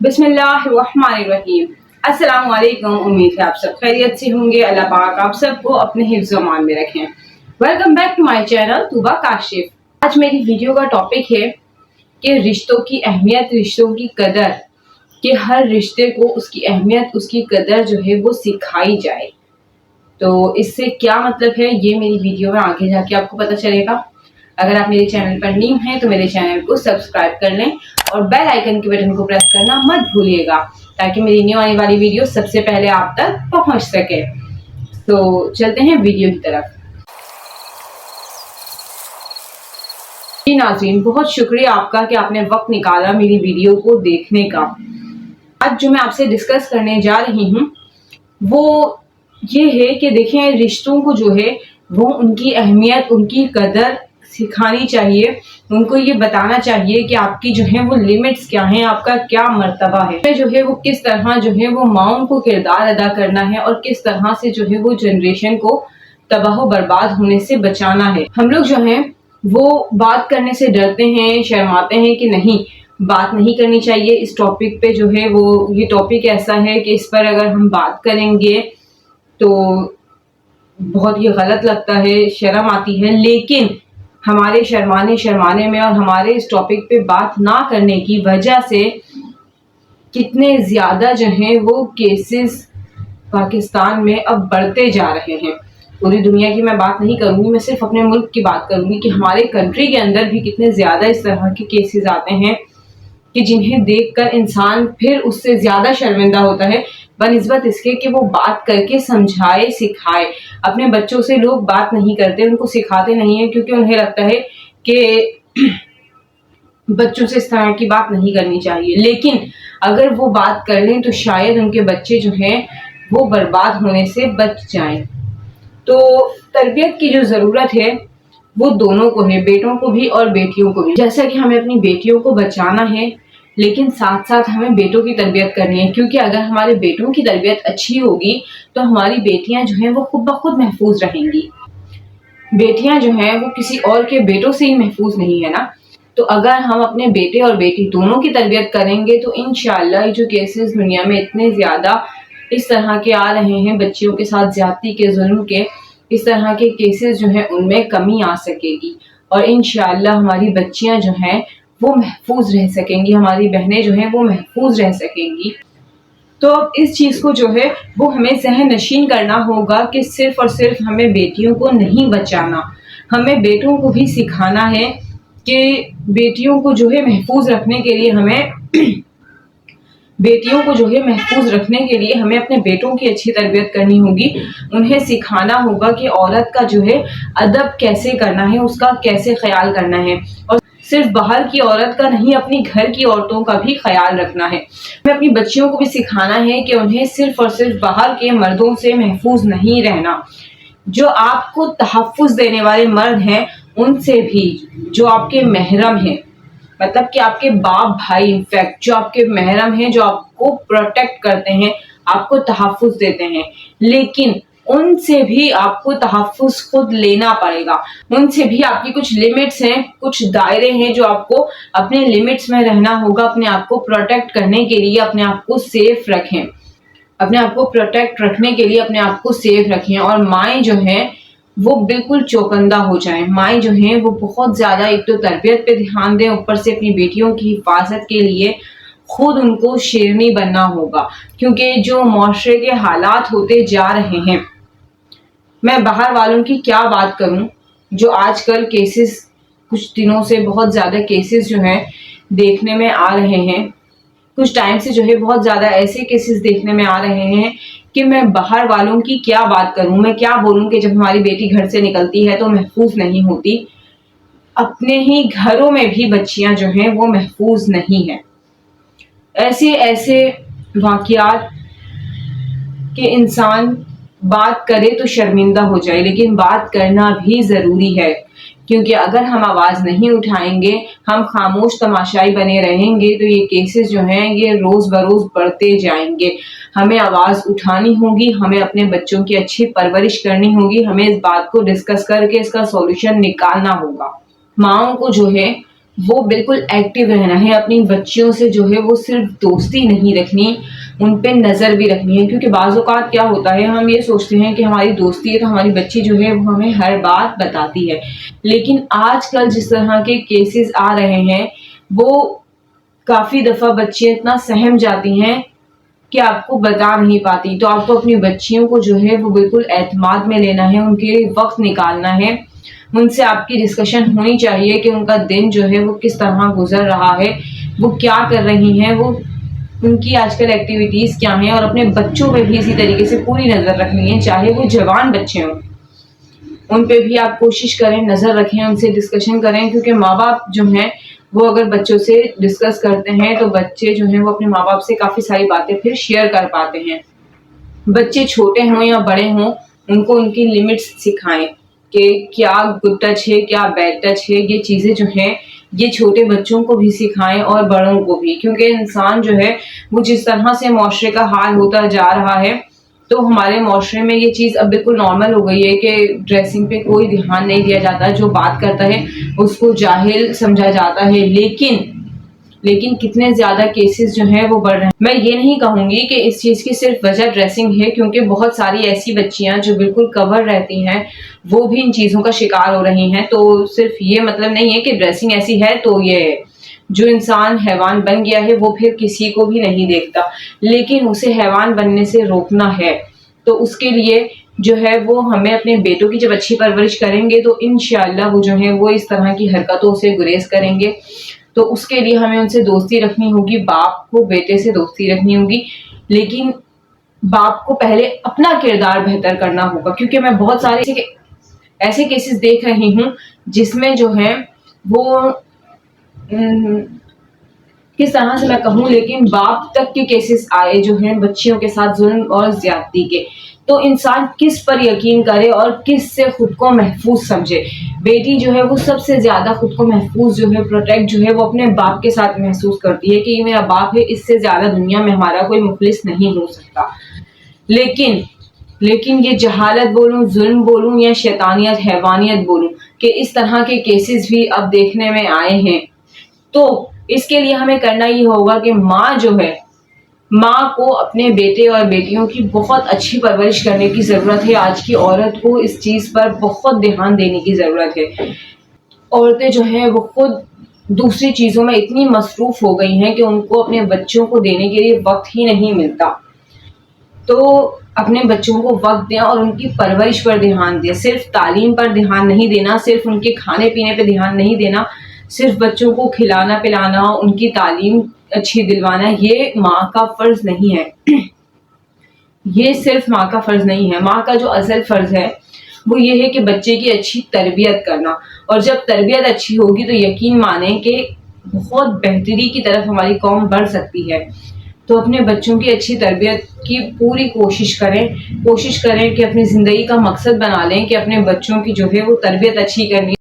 बिस्मिल्लाहिर्रहमानिर्रहीम। अस्सलाम वालेकुम। उम्मीद है आप सब खैरियत से होंगे। अल्लाह पाक आप सबको अपने हिफ्ज़ व अमान में रखें। Welcome back to my channel Tooba Kashif. आज मेरी वीडियो का टॉपिक है कि रिश्तों की अहमियत, रिश्तों की कदर, कि हर रिश्ते को उसकी अहमियत, उसकी कदर जो है वो सिखाई जाए। तो इससे क्या मतलब है ये मेरी वीडियो में आगे जाके आपको पता चलेगा। अगर आप मेरे चैनल पर न्यू हैं तो मेरे चैनल को सब्सक्राइब कर लें और बेल आइकन के बटन को प्रेस करना मत भूलिएगा, ताकि मेरी न्यू आने वाली वीडियो सबसे पहले आप तक पहुंच सके। तो चलते हैं वीडियो की तरफ। जी नाज़रीन, बहुत शुक्रिया आपका कि आपने वक्त निकाला मेरी वीडियो को देखने का। आज जो मैं आपसे डिस्कस करने जा रही हूँ वो ये है कि देखें, रिश्तों को जो है वो उनकी अहमियत, उनकी कदर सिखानी चाहिए। उनको ये बताना चाहिए कि आपकी जो है वो लिमिट्स क्या हैं, आपका क्या मर्तबा है, जो है वो किस तरह जो है वो माओं को किरदार अदा करना है और किस तरह से जो है वो जनरेशन को तबाह बर्बाद होने से बचाना है। हम लोग जो है वो बात करने से डरते हैं, शर्माते हैं कि नहीं, बात नहीं करनी चाहिए इस टॉपिक पे। जो है वो ये टॉपिक ऐसा है कि इस पर अगर हम बात करेंगे तो बहुत ही गलत लगता है, शर्म आती है। लेकिन हमारे शर्माने में और हमारे इस टॉपिक पे बात ना करने की वजह से कितने ज्यादा जो है वो केसेस पाकिस्तान में अब बढ़ते जा रहे हैं। पूरी दुनिया की मैं बात नहीं करूंगी, मैं सिर्फ अपने मुल्क की बात करूंगी कि हमारे कंट्री के अंदर भी कितने ज्यादा इस तरह के केसेस आते हैं कि जिन्हें देखकर इंसान फिर उससे ज्यादा शर्मिंदा होता है बनिस्बत इसके कि वो बात करके समझाए, सिखाए। अपने बच्चों से लोग बात नहीं करते, उनको सिखाते नहीं है, क्योंकि उन्हें लगता है कि बच्चों से इस तरह की बात नहीं करनी चाहिए। लेकिन अगर वो बात कर लें तो शायद उनके बच्चे जो हैं वो बर्बाद होने से बच जाएं। तो तरबियत की जो ज़रूरत है वो दोनों को है, बेटों को भी और बेटियों को भी। जैसा कि हमें अपनी बेटियों को बचाना है, लेकिन साथ साथ हमें बेटों की तरबियत करनी है, क्योंकि अगर हमारे बेटों की तरबियत अच्छी होगी तो हमारी बेटियां जो हैं वो खुद ब खुद महफूज रहेंगी। बेटियां जो हैं वो किसी और के बेटों से ही महफूज नहीं है ना। तो अगर हम अपने बेटे और बेटी दोनों की तरबियत करेंगे तो इंशाअल्लाह ये जो केसेस दुनिया में इतने ज़्यादा इस तरह के आ रहे हैं, बच्चियों के साथ ज्यादती के, जुल्म के, इस तरह के केसेस जो हैं उनमें कमी आ सकेगी और इंशाअल्लाह हमारी बच्चियां जो हैं वो महफूज रह सकेंगी, हमारी बहनें जो हैं वो महफूज रह सकेंगी। तो अब इस चीज़ को जो है वो हमें ज़हन नशीन करना होगा कि सिर्फ और सिर्फ हमें बेटियों को नहीं बचाना, हमें बेटों को भी सिखाना है कि बेटियों को जो है महफूज रखने के लिए हमें बेटियों को जो है महफूज रखने के लिए हमें अपने बेटों की अच्छी तरबियत करनी होगी। उन्हें सिखाना होगा कि औरत का जो है अदब कैसे करना है, उसका कैसे ख्याल करना है, और सिर्फ बाहर की औरत का नहीं, अपनी घर की औरतों का भी ख्याल रखना है। हमें अपनी बच्चियों को भी सिखाना है कि उन्हें सिर्फ और सिर्फ बाहर के मर्दों से महफूज नहीं रहना। जो आपको तहफ़्फ़ुज़ देने वाले मर्द हैं उनसे भी, जो आपके महरम हैं, मतलब कि आपके बाप भाई, इनफैक्ट जो आपके महरम हैं, जो आपको प्रोटेक्ट करते हैं, आपको तहफ़्फ़ुज़ देते हैं, लेकिन उनसे भी आपको तहफ़्फ़ुज़ खुद लेना पड़ेगा। उनसे भी आपकी कुछ लिमिट्स हैं, कुछ दायरे हैं जो आपको अपने लिमिट्स में रहना होगा। अपने आप को प्रोटेक्ट करने के लिए अपने आप को सेफ रखें, अपने आप को प्रोटेक्ट रखने के लिए अपने आप को सेफ रखें। और माएँ जो हैं वो बिल्कुल चौकन्ना हो जाएं। माएँ जो हैं वो बहुत ज़्यादा एक तो तरबियत पे ध्यान दें, ऊपर से अपनी बेटियों की हिफाजत के लिए खुद उनको शेरनी बनना होगा, क्योंकि जो मुआशरे के हालात होते जा रहे हैं, मैं बाहर वालों की क्या बात करूं, जो आजकल केसेस कुछ दिनों से बहुत ज़्यादा केसेस जो हैं देखने में आ रहे हैं, कुछ टाइम से जो है बहुत ज़्यादा ऐसे केसेस देखने में आ रहे हैं कि मैं बाहर वालों की क्या बात करूं, मैं क्या बोलूं कि जब हमारी बेटी घर से निकलती है तो महफूज नहीं होती, अपने ही घरों में भी बच्चियां जो हैं वो महफूज नहीं हैं। ऐसे ऐसे वाक़ियात कि इंसान बात करे तो शर्मिंदा हो जाए, लेकिन बात करना भी ज़रूरी है, क्योंकि अगर हम आवाज़ नहीं उठाएंगे, हम खामोश तमाशाई बने रहेंगे तो ये केसेस जो हैं ये रोज़ बरोज़ बढ़ते जाएंगे। हमें आवाज़ उठानी होगी, हमें अपने बच्चों की अच्छी परवरिश करनी होगी, हमें इस बात को डिस्कस करके इसका सॉल्यूशन निकालना होगा। माओं को जो है وہ بالکل ایکٹیو رہنا ہے. اپنی بچیوں سے جو ہے وہ صرف دوستی نہیں رکھنی، ان پہ نظر بھی رکھنی ہے. کیونکہ بعض اوقات کیا ہوتا ہے، ہم یہ سوچتے ہیں کہ ہماری دوستی ہے تو ہماری بچی جو ہے وہ ہمیں ہر بات بتاتی ہے، لیکن آج کل جس طرح کے کیسز آ رہے ہیں وہ کافی دفعہ بچیاں اتنا سہم جاتی ہیں کہ آپ کو بتا نہیں پاتی. تو آپ کو اپنی بچیوں کو جو ہے وہ بالکل اعتماد میں لینا ہے، ان کے لیے وقت نکالنا ہے. ان سے آپ کی ڈسکشن ہونی چاہیے کہ ان کا دن جو ہے وہ کس طرح گزر رہا ہے، وہ کیا کر رہی ہیں، وہ ان کی آج کل ایکٹیویٹیز کیا ہیں. اور اپنے بچوں پہ بھی اسی طریقے سے پوری نظر رکھنی ہے، چاہے وہ جوان بچے ہوں ان پہ بھی آپ کوشش کریں، نظر رکھیں، ان سے ڈسکشن کریں. کیونکہ ماں باپ جو ہیں وہ اگر بچوں سے ڈسکس کرتے ہیں تو بچے جو ہیں وہ اپنے ماں باپ سے کافی ساری باتیں پھر شیئر کر پاتے ہیں. بچے چھوٹے ہوں یا بڑے ہوں، ان کو ان کی لمٹس سکھائیں کہ کیا گڈ ٹچ ہے، کیا بیڈ ٹچ ہے. یہ چیزیں جو ہیں یہ چھوٹے بچوں کو بھی سکھائیں اور بڑوں کو بھی. کیونکہ انسان جو ہے وہ جس طرح سے معاشرے کا حال ہوتا جا رہا ہے تو ہمارے معاشرے میں یہ چیز اب بالکل نارمل ہو گئی ہے کہ ڈریسنگ پہ کوئی دھیان نہیں دیا جاتا. جو بات کرتا ہے اس کو جاہل سمجھا جاتا ہے. لیکن کتنے زیادہ کیسز جو ہیں وہ بڑھ رہے ہیں. میں یہ نہیں کہوں گی کہ اس چیز کی صرف وجہ ڈریسنگ ہے، کیونکہ بہت ساری ایسی بچیاں جو بالکل کور رہتی ہیں وہ بھی ان چیزوں کا شکار ہو رہی ہیں. تو صرف یہ مطلب نہیں ہے کہ ڈریسنگ ایسی ہے تو یہ جو انسان حیوان بن گیا ہے وہ پھر کسی کو بھی نہیں دیکھتا، لیکن اسے حیوان بننے سے روکنا ہے. تو اس کے لیے جو ہے وہ ہمیں اپنے بیٹوں کی جب اچھی پرورش کریں گے تو انشاءاللہ وہ جو ہے وہ اس طرح کی حرکتوں سے گریز کریں گے. تو اس کے لیے ہمیں ان سے دوستی رکھنی ہوگی، باپ کو بیٹے سے دوستی رکھنی ہوگی، لیکن باپ کو پہلے اپنا کردار بہتر کرنا ہوگا. کیونکہ میں بہت سارے ایسے کیسز دیکھ رہی ہوں جس میں جو ہے وہ کس طرح سے میں کہوں، لیکن باپ تک کے کیسز آئے جو ہیں بچیوں کے ساتھ ظلم اور زیادتی کے. تو انسان کس پر یقین کرے اور کس سے خود کو محفوظ سمجھے. بیٹی جو ہے وہ سب سے زیادہ خود کو محفوظ جو ہے پروٹیکٹ جو ہے وہ اپنے باپ کے ساتھ محسوس کرتی ہے کہ یہ میرا باپ ہے، اس سے زیادہ دنیا میں ہمارا کوئی مخلص نہیں ہو سکتا. لیکن یہ جہالت بولوں، ظلم بولوں یا شیطانیت، حیوانیت بولوں کہ اس طرح کے کیسز بھی اب دیکھنے میں آئے ہیں. تو اس کے لیے ہمیں کرنا یہ ہوگا کہ ماں کو اپنے بیٹے اور بیٹیوں کی بہت اچھی پرورش کرنے کی ضرورت ہے. آج کی عورت کو اس چیز پر بہت دھیان دینے کی ضرورت ہے. عورتیں جو ہیں وہ خود دوسری چیزوں میں اتنی مصروف ہو گئی ہیں کہ ان کو اپنے بچوں کو دینے کے لیے وقت ہی نہیں ملتا. تو اپنے بچوں کو وقت دیں اور ان کی پرورش پر دھیان دیں. صرف تعلیم پر دھیان نہیں دینا، صرف ان کے کھانے پینے پہ دھیان نہیں دینا، صرف بچوں کو کھلانا پلانا، ان کی تعلیم اچھی دلوانا یہ ماں کا فرض نہیں ہے. یہ صرف ماں کا فرض نہیں ہے. ماں کا جو اصل فرض ہے وہ یہ ہے کہ بچے کی اچھی تربیت کرنا. اور جب تربیت اچھی ہوگی تو یقین مانیں کہ بہت بہتری کی طرف ہماری قوم بڑھ سکتی ہے. تو اپنے بچوں کی اچھی تربیت کی پوری کوشش کریں کہ اپنی زندگی کا مقصد بنا لیں کہ اپنے بچوں کی جو ہے وہ تربیت اچھی کرنی